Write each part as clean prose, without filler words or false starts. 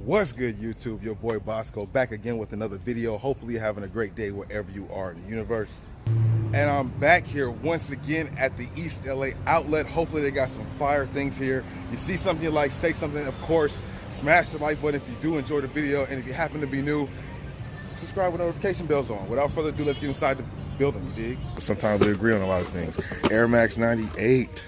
What's good, YouTube? Your boy Bossco back again with another video. Hopefully you're having a great day wherever you are in the universe. And I'm back here once again at the East LA outlet. Hopefully they got some fire things here. You see something you like, say something. Of course, smash the like button if you do enjoy the video. And if you happen to be new, subscribe with notification bells on. Without further ado, let's get inside the building, you dig? Sometimes we agree on a lot of things. Air Max 98.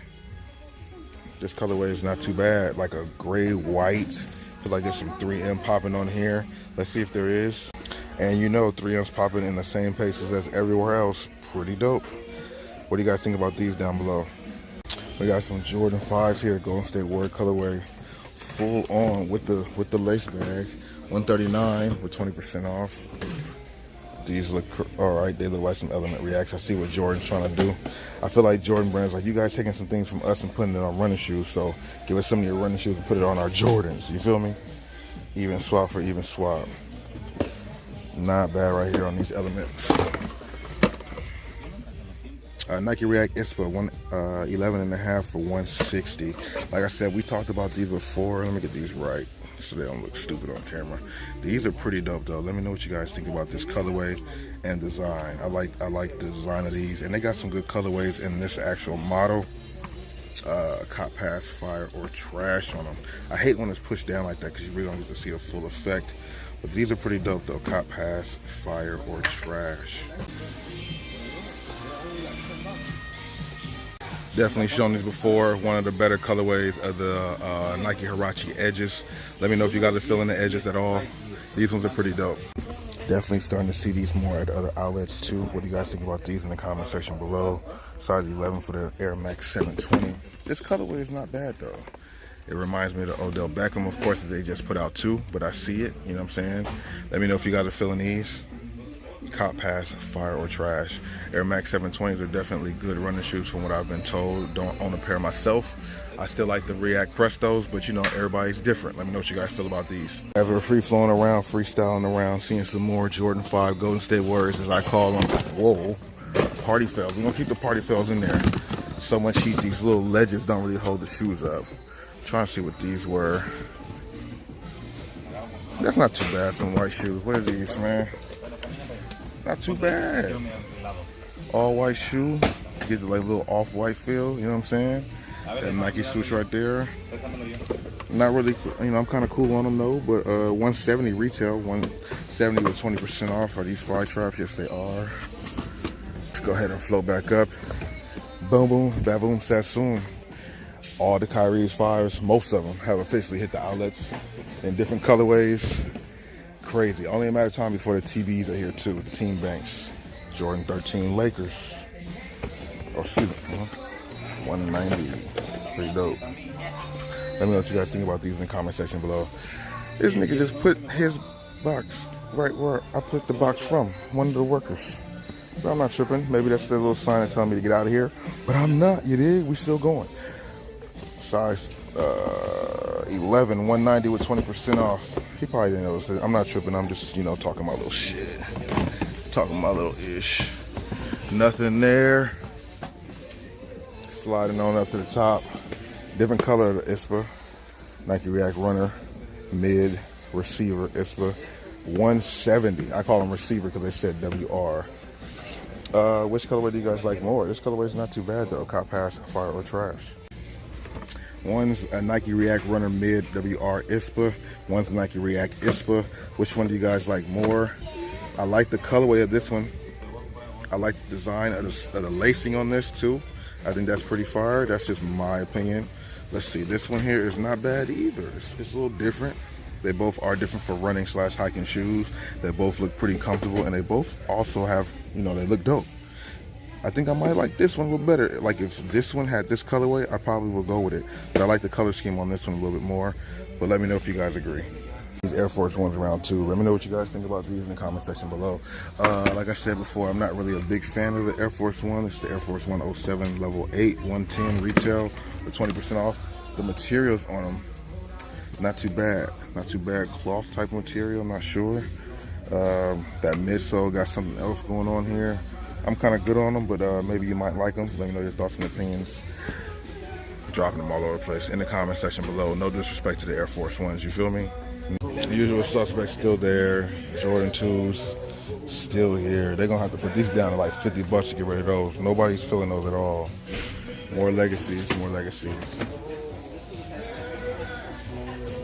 This colorway is not too bad. Like a gray white. I feel like there's some 3M popping on here. Let's see if there is. And you know 3M's popping in the same places as everywhere else. Pretty dope. What do you guys think about these down below? We got some Jordan 5s here, Golden State Warrior colorway. Full on with the lace bag. $139 with 20% off. These look alright. They look like some Element Reacts. I see what Jordan's trying to do. I feel like Jordan brand's like, you guys taking some things from us and putting it on running shoes, so give us some of your running shoes and put it on our Jordans. You feel me? Even swap for even swap. Not bad right here on these Elements. Nike React ISPA 11.5 for 160. Like I said, we talked about these before. Let me get these right so they don't look stupid on camera. These are pretty dope though. Let me know what you guys think about this colorway and design. I like the design of these, and they got some good colorways in this actual model. Cop pass, fire, or trash on them. I hate when it's pushed down like that because you really don't get to see the full effect. But these are pretty dope though. Cop pass, fire, or trash. Definitely shown these before. One of the better colorways of the Nike Huarache edges. Let me know if you guys are feeling the edges at all. These ones are pretty dope. Definitely starting to see these more at other outlets too. What do you guys think about these in the comment section below? Size 11 for the Air Max 720. This colorway is not bad though. It reminds me of the Odell Beckham. Of course, they just put out two, but I see it. You know what I'm saying? Let me know if you guys are feeling these. Cop pass, fire, or trash. Air Max 720s are definitely good running shoes from what I've been told. Don't own a pair myself. I still like the React Prestos, but you know, everybody's different. Let me know what you guys feel about these. As we're free flowing around, freestyling around, seeing some more Jordan 5 Golden State Warriors, as I call them. Whoa, party fails. We're gonna keep the party fails in there. So much heat, these little ledges don't really hold the shoes up. I'm trying to see what these were. That's not too bad, some white shoes. What are these, man? Not too bad. All white shoe. Get like a little off-white feel, you know what I'm saying? That Nike swoosh right there. Not really, you know, I'm kind of cool on them though, but 170 retail, 170 with 20% off. Are these Flytraps? Yes, they are. Let's go ahead and flow back up. Boom, boom, bavoom, sassoon. All the Kyrie's 5s, most of them have officially hit the outlets in different colorways. Crazy. Only a matter of time before the TBs are here too. The Team Banks. Jordan 13 Lakers. Oh, shoot. 190. Pretty dope. Let me know what you guys think about these in the comment section below. This nigga just put his box right where I put the box from. One of the workers. But I'm not tripping. Maybe that's the little sign telling me to get out of here. But I'm not. You dig? We still going. Size 11, 190 with 20% off. He probably didn't notice it. I'm not tripping. I'm just, you know, talking my little shit. Talking my little ish. Nothing there. Sliding on up to the top. Different color of the ISPA. Nike React Runner. Mid. Receiver ISPA. 170. I call them receiver because they said WR. Which colorway do you guys like more? This colorway is not too bad though. Cop pass, fire, or trash. One's a Nike React Runner Mid WR ISPA. One's a Nike React ISPA. Which one do you guys like more? I like the colorway of this one. I like the design of the lacing on this too. I think that's pretty fire. That's just my opinion. Let's see. This one here is not bad either. It's a little different. They both are different for running / hiking shoes. They both look pretty comfortable, and they both also have, you know, they look dope. I think I might like this one a little better. Like if this one had this colorway, I probably would go with it. But I like the color scheme on this one a little bit more. But let me know if you guys agree. These Air Force Ones around too. Let me know what you guys think about these in the comment section below. Like I said before, I'm not really a big fan of the Air Force One. It's the Air Force 107 level 8, 110 retail for 20% off. The materials on them, not too bad. Not too bad. Cloth type material, I'm not sure. That midsole got something else going on here. I'm kind of good on them, but maybe you might like them. Let me know your thoughts and opinions. dropping them all over the place in the comment section below. No disrespect to the Air Force Ones, you feel me? The usual suspects still there. Jordan 2s still here. They're gonna have to put these down to like 50 bucks to get rid of those. Nobody's feeling those at all. More legacies, more legacies.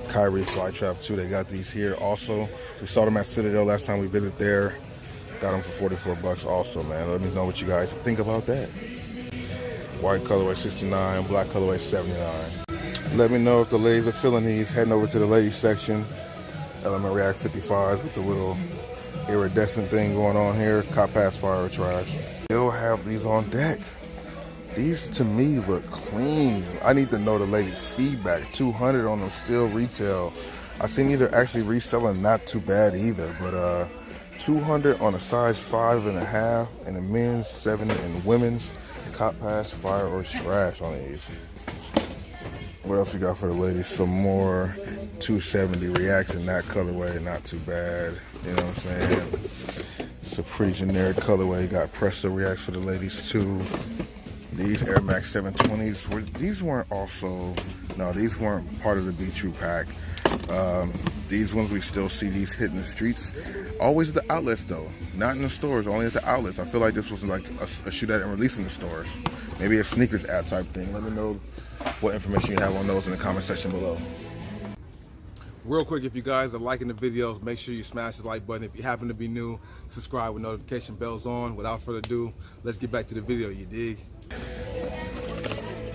Kyrie Flytrap too, they got these here also. We saw them at Citadel last time we visited there. Got them for 44 bucks also, man. Let me know what you guys think about that. White colorway 69, black colorway 79. Let me know if the ladies are feeling these. Heading over to the ladies section. Element React 55 with the little iridescent thing going on here. Cop pass, fire, or trash. Still have these on deck. These to me look clean. I need to know the ladies' feedback. 200 on them still retail. I seen these are actually reselling not too bad either, but 200 on a size 5.5 in the men's, 7 in women's. Cop pass, fire, or trash on these. What else we got for the ladies? Some more 270 Reacts in that colorway, not too bad. You know what I'm saying? It's a pretty generic colorway. Got Presto Reacts for the ladies too. These Air Max 720s, these weren't also, no, these weren't part of the Be True pack. These ones, we still see these hitting the streets. Always at the outlets though, not in the stores, only at the outlets. I feel like this was like a shoe that didn't release in the stores. Maybe a sneakers ad type thing. Let me know what information you have on those in the comment section below. Real quick, if you guys are liking the videos, make sure you smash the like button. If you happen to be new, subscribe with notification bells on. Without further ado, let's get back to the video, you dig?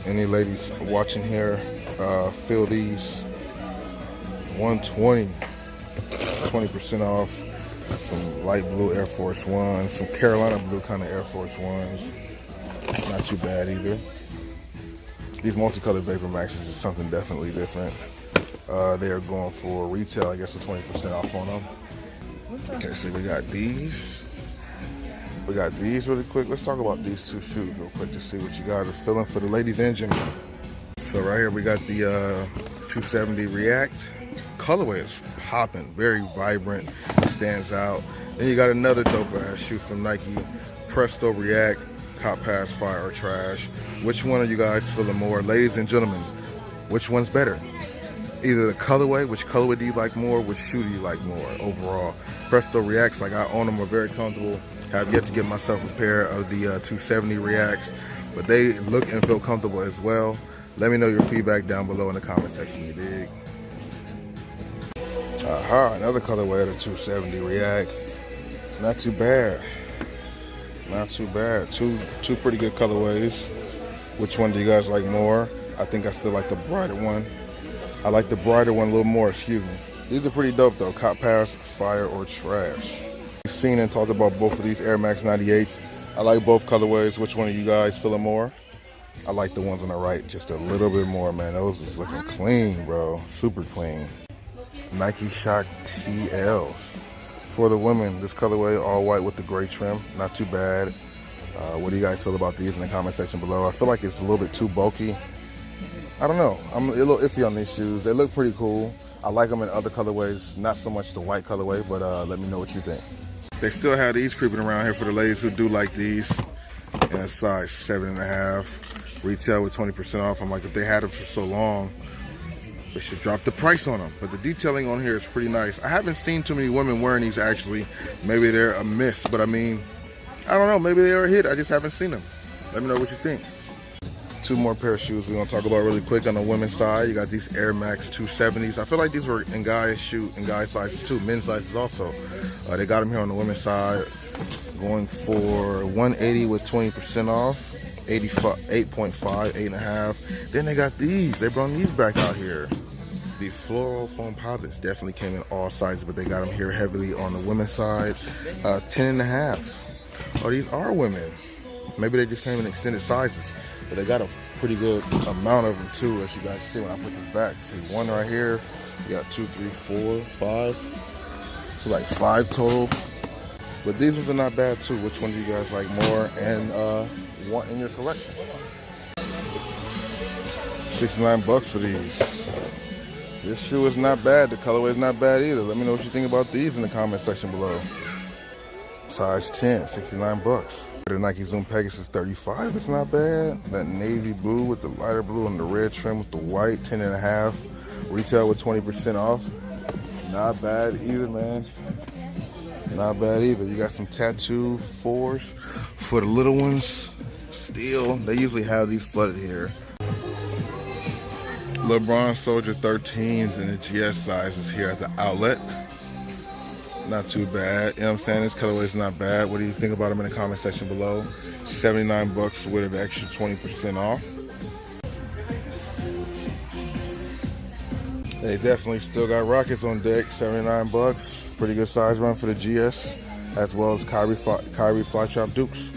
Any ladies watching here, feel these 120, 20% off. Some light blue Air Force Ones, some Carolina blue kind of Air Force Ones. Not too bad either. These multicolored Vapor Maxes is something definitely different. They are going for retail, I guess, with 20% off on them. Okay, so we got these. We got these really quick. Let's talk about these two shoes real quick to see what you guys are feeling for the ladies and gentlemen. So right here we got the 270 React. Colorway is popping, very vibrant, stands out. Then you got another dope ass shoe from Nike, Presto React, Cop pass, fire, or trash. Which one are you guys feeling more? Ladies and gentlemen, which one's better? Either the colorway, which colorway do you like more, which shoe do you like more overall? Presto Reacts, like I own them, are very comfortable. Have yet to get myself a pair of the 270 Reacts, but they look and feel comfortable as well. Let me know your feedback down below in the comment section, you dig? Another colorway of the 270 React. Not too bad. Not too bad. Two pretty good colorways. Which one do you guys like more? I think I still like the brighter one. I like the brighter one a little more, excuse me. These are pretty dope though. Cop pass, fire, or trash. We've seen and talked about both of these Air Max 98s. I like both colorways. Which one are you guys feeling more? I like the ones on the right just a little bit more, man. Those is looking clean, bro. Super clean. Nike Shock TLs. For the women, this colorway, all white with the gray trim. Not too bad. What do you guys feel about these in the comment section below? I feel like it's a little bit too bulky. I don't know. I'm a little iffy on these shoes. They look pretty cool. I like them in other colorways, not so much the white colorway, but let me know what you think. They still have these creeping around here for the ladies who do like these in a size 7.5. Retail with 20% off. I'm like, if they had them for so long, they should drop the price on them. But the detailing on here is pretty nice. I haven't seen too many women wearing these actually. Maybe they're a miss, but I mean, I don't know. Maybe they're a hit. I just haven't seen them. Let me know what you think. Two more pair of shoes we're gonna talk about really quick on the women's side. You got these Air Max 270s. I feel like these were in guys' sizes too, men's sizes also. They got them here on the women's side, going for 180 with 20% off, 8.5, 8.5. Then they got these. They brought these back out here. The floral foam posits definitely came in all sizes, but they got them here heavily on the women's side. 10.5. Oh, these are women. Maybe they just came in extended sizes. But they got a pretty good amount of them too, as you guys see when I put this back. See, one right here. You got 2, 3, 4, 5. So like 5 total. But these ones are not bad too. Which one do you guys like more and want in your collection? 69 bucks for these. This shoe is not bad. The colorway is not bad either. Let me know what you think about these in the comment section below. Size 10, 69 bucks. The Nike Zoom Pegasus 35 is not bad. That navy blue with the lighter blue and the red trim with the white, 10.5. Retail with 20% off. Not bad either, man. Not bad either. You got some tattoo 4s for the little ones. Still, they usually have these flooded here. Lebron Soldier 13s in the GS sizes here at the outlet. Not too bad. You know what I'm saying? This colorway is not bad. What do you think about them in the comment section below? 79 bucks with an extra 20% off. They definitely still got Rockets on deck. 79 bucks. Pretty good size run for the GS, as well as Kyrie Flytrap Dukes.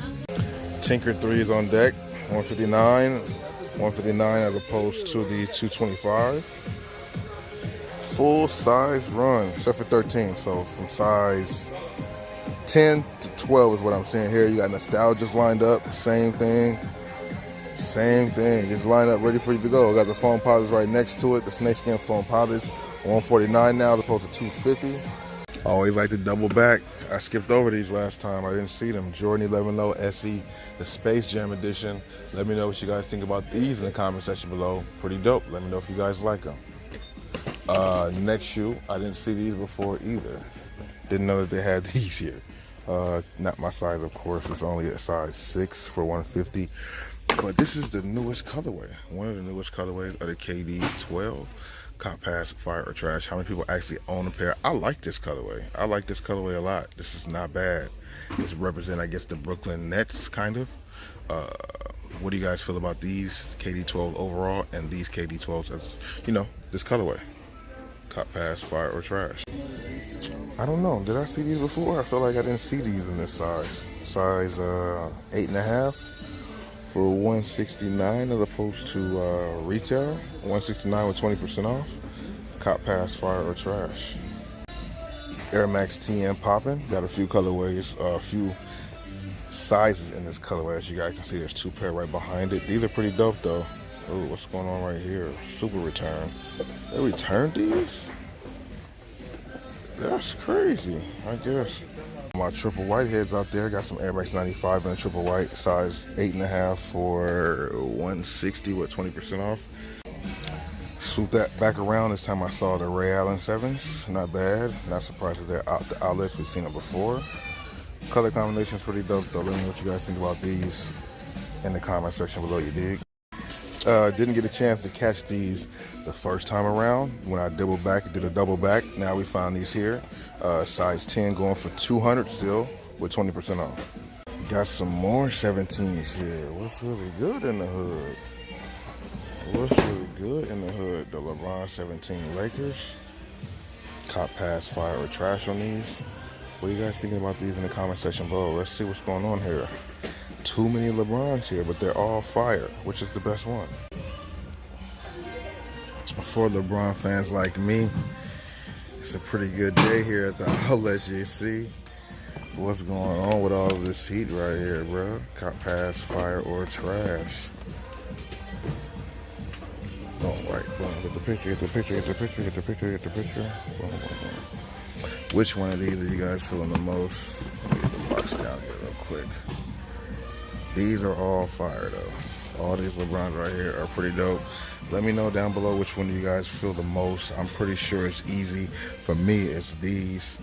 Tinker 3 is on deck. 159. 159 as opposed to the 225. Full size run, except for 13. So from size 10 to 12 is what I'm seeing here. You got Nostalgia's lined up, same thing. Same thing, just lined up ready for you to go. Got the foam posits right next to it, the snakeskin foam posits. 149 now as opposed to 250. Always like to double back. I skipped over these last time. I didn't see them. Jordan 11 Low SE, the Space Jam edition. Let me know what you guys think about these in the comment section below. Pretty dope. Let me know if you guys like them. Next shoe, I didn't see these before either. Didn't know that they had these here. Not my size, of course. It's only a size 6 for 150. But this is the newest colorway. One of the newest colorways of the KD 12. Cop Pass, Fire or Trash. How many people actually own a pair? I like this colorway. I like this colorway a lot. This is not bad. This represents, I guess, the Brooklyn Nets, kind of. What do you guys feel about these KD 12 overall and these KD 12s as, you know, this colorway? Cop Pass, Fire or Trash. I don't know. Did I see these before? I feel like I didn't see these in this size. Size 8.5. For 169 as opposed to retail. 169 with 20% off. Cop Pass, Fire or Trash. Air Max TN popping. Got a few colorways, a few sizes in this colorway. As you guys can see, there's 2 pair right behind it. These are pretty dope though. Oh, what's going on right here? Super return. They returned these? That's crazy, I guess. My triple white heads out there, got some Air Max 95 in a triple white, size 8.5 for 160 with 20% off. Swoop that back around. This time I saw the Ray Allen 7s. Not bad. Not surprised that they're out the outlets. We've seen them before. Color combination's pretty dope though. Let me know what you guys think about these in the comment section below, you dig? Didn't get a chance to catch these the first time around when I did a double back. Now we found these here. Size 10 going for 200 still with 20% off. Got some more 17s here. What's really good in the hood? What's really good in the hood? The LeBron 17 Lakers. Cop Pass, Fire or Trash on these. What are you guys thinking about these in the comment section below? Let's see what's going on here. Too many LeBrons here, but they're all fire. Which is the best one? For LeBron fans like me, it's a pretty good day here at the outlet. You see what's going on with all of this heat right here, bro. Cop Pass, Fire or Trash. Oh, right, boom. Get the picture, get the picture, get the picture, get the picture, get the picture. Boom, boom, boom. Which one of these are you guys feeling the most? Let me get the box down here real quick. These are all fire though. All these LeBrons right here are pretty dope. Let me know down below which one do you guys feel the most. I'm pretty sure it's easy. For me, it's these.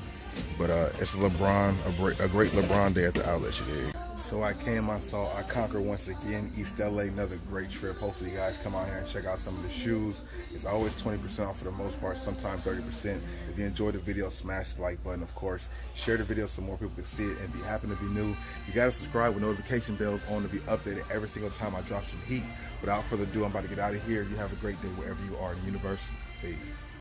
But it's LeBron, a great LeBron day at the outlet, you dig? So I came, I saw, I conquered once again, East LA, another great trip. Hopefully you guys come out here and check out some of the shoes. It's always 20% off for the most part, sometimes 30%. If you enjoyed the video, smash the like button, of course. Share the video so more people can see it. And if you happen to be new, you gotta subscribe with notification bells on to be updated every single time I drop some heat. Without further ado, I'm about to get out of here. You have a great day wherever you are in the universe. Peace.